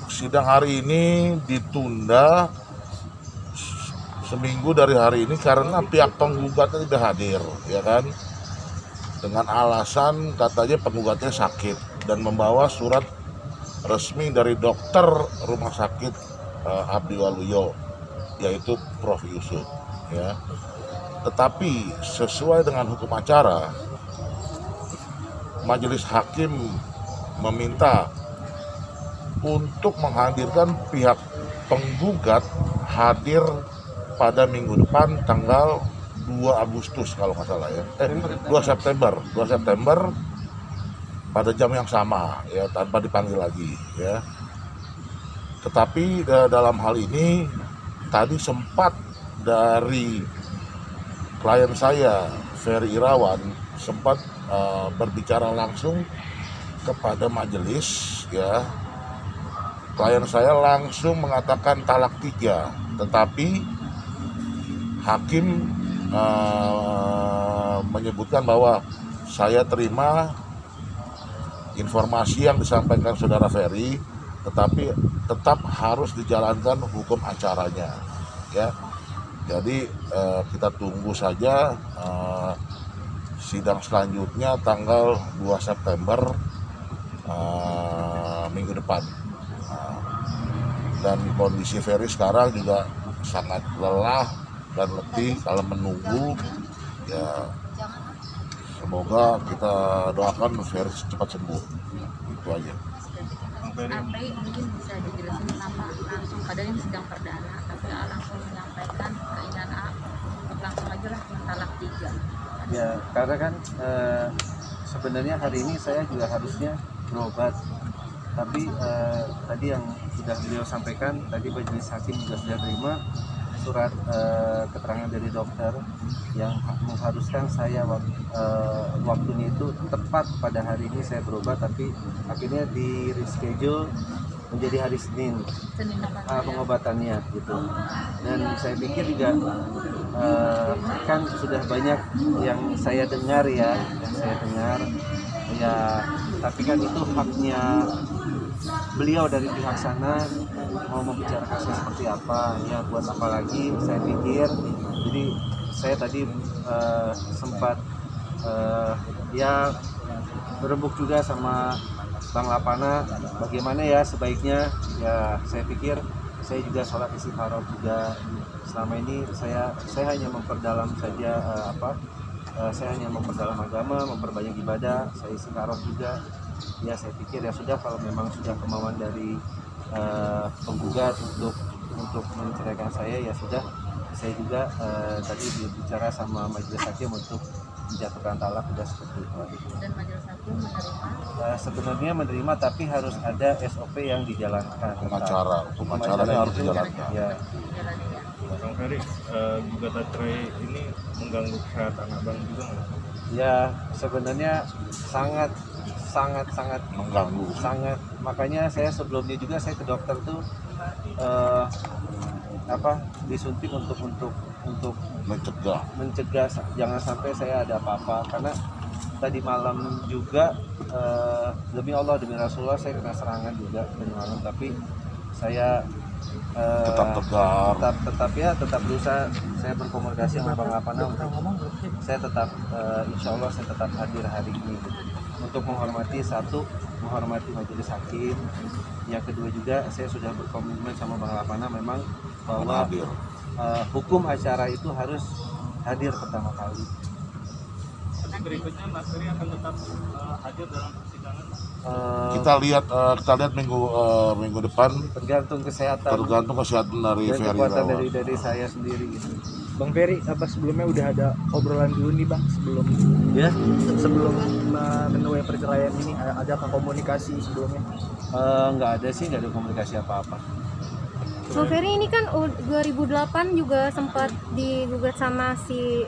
Sidang hari ini ditunda seminggu dari hari ini karena pihak penggugatnya tidak hadir, ya kan? Dengan alasan katanya penggugatnya sakit dan membawa surat resmi dari dokter rumah sakit Abdi Waluyo, yaitu Prof. Yusuf, ya. Tetapi sesuai dengan hukum acara, majelis hakim meminta untuk menghadirkan pihak penggugat hadir pada minggu depan tanggal 2 Agustus kalau nggak salah ya. 2 September pada jam yang sama ya, tanpa dipanggil lagi ya. Tetapi dalam hal ini tadi sempat dari klien saya Ferry Irawan sempat berbicara langsung kepada majelis ya. Klien saya langsung mengatakan talak 3, tetapi hakim menyebutkan bahwa saya terima informasi yang disampaikan saudara Ferry, tetapi tetap harus dijalankan hukum acaranya ya. Jadi kita tunggu saja sidang selanjutnya tanggal 2 September minggu depan. Dan kondisi Ferry sekarang juga sangat lelah dan letih kalau menunggu ya. Semoga kita doakan Ferry cepat sembuh, itu aja. Ferry mungkin bisa dijelasin kenapa langsung, padahal ini sidang perdana tapi langsung menyampaikan keinginan untuk langsung aja lah talak 3. Ya karena kan sebenarnya hari ini saya juga harusnya berobat, tapi tadi yang sudah beliau sampaikan, tadi majelis hakim juga sudah terima surat keterangan dari dokter yang mengharuskan saya waktunya itu tepat pada hari ini saya berobat, tapi akhirnya di reschedule menjadi hari Senin pengobatannya gitu. Dan saya pikir juga kan sudah banyak yang saya dengar ya, tapi kan itu haknya beliau dari pihak sana mau membicarakan saya seperti apa ya, buat apa lagi saya pikir. Jadi saya tadi sempat ya berembuk juga sama Bang Lapana bagaimana ya sebaiknya ya. Saya pikir saya juga sholat istikharah juga selama ini saya hanya memperdalam saja saya hanya memperdalam agama, memperbanyak ibadah, saya istikharah juga. Ya saya pikir ya sudah, kalau memang sudah kemauan dari penggugat untuk menceraikan saya ya sudah. Saya juga tadi bicara sama majelis hakim untuk menjatuhkan talak, sudah seperti itu. Dan majelis hakim menerima? Sebenarnya menerima, tapi harus ada SOP yang dijalankan. Hukum acaranya harus dijalankan. Ya. Bang Ferry, gugatan cerai ini mengganggu kesehatan abang juga nggak? Ya sebenarnya sangat mengganggu. Sangat, makanya saya sebelumnya juga saya ke dokter tuh disuntik untuk mencegah jangan sampai saya ada apa-apa. Karena tadi malam juga demi Allah demi Rasulullah saya kena serangan juga tadi malam, tapi saya tetap berusaha. Saya berkomunikasi sama Bang Lapana untuk saya tetap insya Allah saya tetap hadir hari ini untuk menghormati majelis hakim. Yang kedua juga saya sudah berkomitmen sama Bang Lapana memang bahwa hukum acara itu harus hadir pertama kali. Berikutnya Mas Ferry akan tetap hadir dalam persidangan. Kita lihat minggu depan, tergantung kesehatan dari dan Ferry kekuatan Irawan. dari saya sendiri gitu. Bang Ferry, apa sebelumnya udah ada obrolan dulu nih Bang sebelum menuai perceraian ini, ada apa komunikasi sebelumnya? Nggak ada komunikasi apa-apa. Bang Ferry ini kan 2008 juga sempat digugat sama si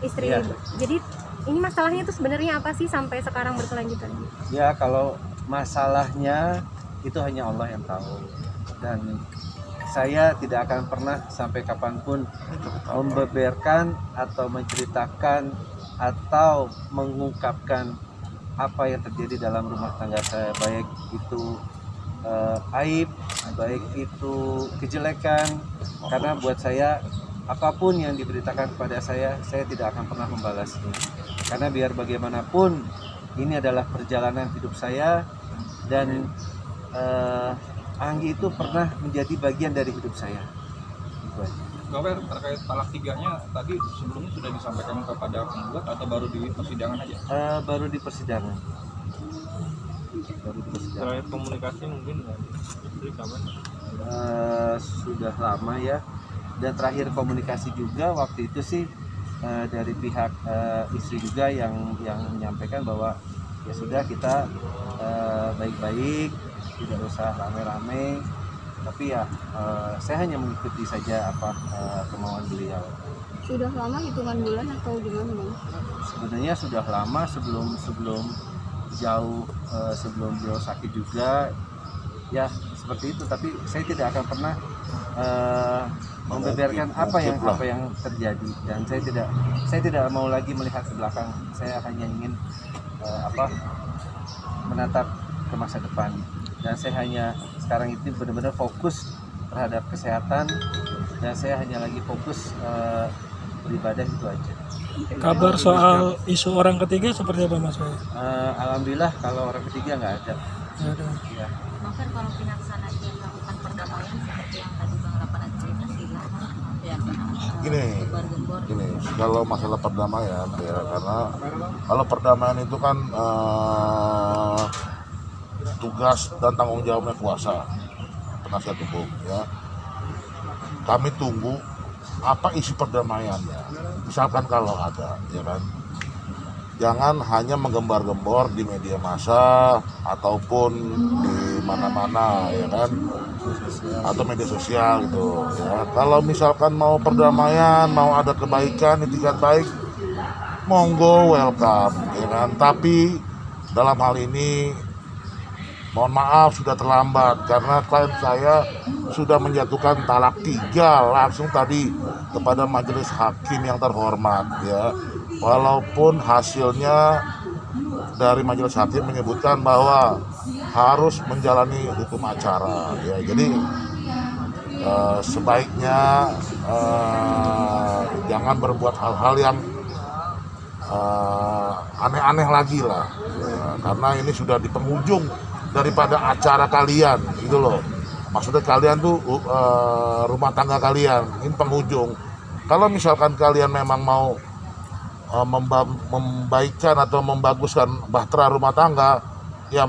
istri. Iya. Jadi ini masalahnya itu sebenarnya apa sih sampai sekarang berkelanjutan? Ya kalau masalahnya itu hanya Allah yang tahu, dan saya tidak akan pernah sampai kapanpun membeberkan atau menceritakan atau mengungkapkan apa yang terjadi dalam rumah tangga saya, baik itu aib, baik itu kejelekan, karena buat saya apapun yang diberitakan kepada saya tidak akan pernah membalasnya, karena biar bagaimanapun ini adalah perjalanan hidup saya, dan Anggi itu pernah menjadi bagian dari hidup saya. Itu aja. Novel, terkait talak tiganya tadi sebelumnya sudah disampaikan kepada penggugat atau baru di persidangan aja? Baru di persidangan. Terkait komunikasi mungkin dengan istri kapan? Sudah lama ya, dan terakhir komunikasi juga waktu itu sih dari pihak istri juga yang menyampaikan bahwa ya sudah, kita baik-baik, tidak usah rame-rame, tapi ya saya hanya mengikuti saja apa kemauan beliau. Sudah lama hitungan bulan atau gimana Bang? Sebenarnya sudah lama, sebelum jauh sebelum beliau sakit juga ya seperti itu, tapi saya tidak akan pernah membeberkan apa yang terjadi, dan saya tidak mau lagi melihat ke belakang. Saya hanya ingin menatap ke masa depan, dan saya hanya sekarang itu benar-benar fokus terhadap kesehatan, dan saya hanya lagi fokus beribadah, itu aja. Kabar soal isu orang ketiga seperti apa Mas? Alhamdulillah kalau orang ketiga nggak ada. Ya. Novel, kalau pihak sana dia melakukan perdamaian seperti yang tadi Bang Lapangan cerita silakan ya, Gini, kalau masalah perdamaian ya, karena kalau perdamaian itu kan tugas dan tanggung jawabnya kuasa penasihat hukum ya. Kami tunggu apa isi perdamaiannya, misalkan kalau ada, ya kan. Jangan hanya menggembar-gembor di media massa ataupun di mana-mana, ya kan, atau media sosial gitu ya. Kalau misalkan mau perdamaian, mau ada kebaikan, itikat baik, monggo, welcome, ya kan. Tapi dalam hal ini mohon maaf sudah terlambat, karena klien saya sudah menjatuhkan talak 3 langsung tadi kepada majelis hakim yang terhormat ya. Walaupun hasilnya dari majelis hakim menyebutkan bahwa harus menjalani hukum acara ya. Jadi sebaiknya jangan berbuat hal-hal yang aneh-aneh lagi lah ya, karena ini sudah di penghujung daripada acara kalian gitu loh. Maksudnya kalian tuh rumah tangga kalian, ini penghujung. Kalau misalkan kalian memang mau membaikkan atau membaguskan bahtera rumah tangga, ya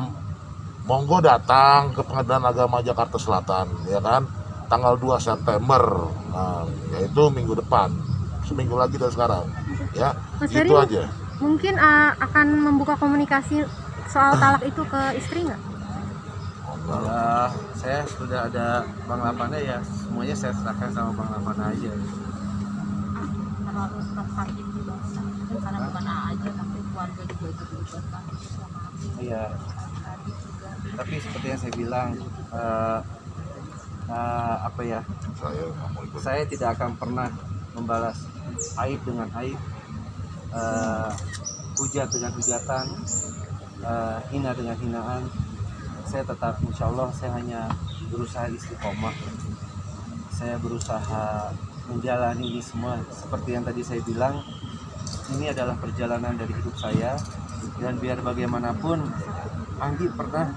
monggo datang ke Pengadilan Agama Jakarta Selatan, ya kan, tanggal 2 September, nah, yaitu minggu depan, seminggu lagi dari sekarang, ya. Mas Itu Ferry, aja. mungkin akan membuka komunikasi soal talak itu ke istri nggak? Ya, saya sudah ada Bang Lapana, ya semuanya saya serahkan sama Bang Lapana aja. Terlalu terkait juga karena bukan aja tapi keluarga juga dilibatkan sama Iya. Tapi seperti yang saya bilang, saya tidak akan pernah membalas aib dengan aib, hujat dengan hujatan, hina dengan hinaan. Saya tetap, insya Allah, saya hanya berusaha istiqomah. Saya berusaha menjalani ini semua seperti yang tadi saya bilang. Ini adalah perjalanan dari hidup saya, dan biar bagaimanapun Anggi pernah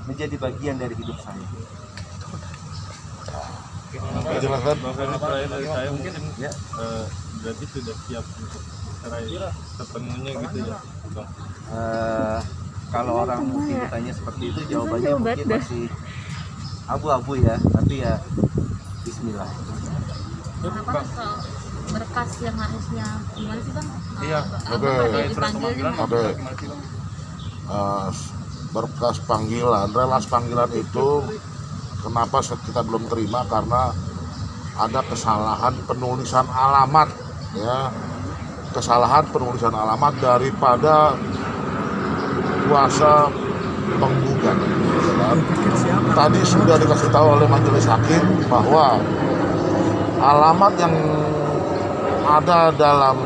menjadi bagian dari hidup saya. Jelaskan. Terakhir dari saya mungkin Ya. berarti sudah siap untuk cerai sepenuhnya gitu ya, Bang. Kalau orang mungkin ditanya seperti itu, jawabannya mungkin masih abu-abu ya, tapi ya Bismillah. kenapa soal berkas yang harusnya gimana sih Bang? Iya, oke. Surat pemanggilan Oke. gimana sih, Bang? Berkas panggilan, relas panggilan itu kenapa kita belum terima, karena ada kesalahan penulisan alamat ya, kesalahan penulisan alamat daripada kuasa penggugat ya kan? Tadi sudah dikasih tahu oleh majelis hakim bahwa alamat yang ada dalam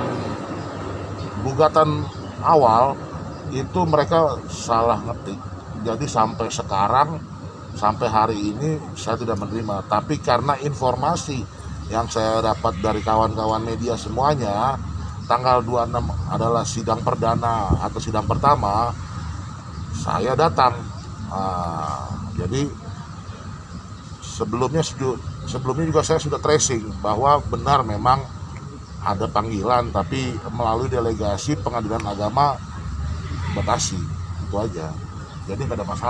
gugatan awal itu mereka salah ngetik. Jadi sampai sekarang, sampai hari ini saya tidak menerima. Tapi karena informasi yang saya dapat dari kawan-kawan media semuanya, tanggal 26 adalah sidang perdana atau sidang pertama, saya datang. Jadi sebelumnya juga saya sudah tracing bahwa benar memang ada panggilan, tapi melalui delegasi Pengadilan Agama Bekasi, itu aja. Jadi nggak ada masalah.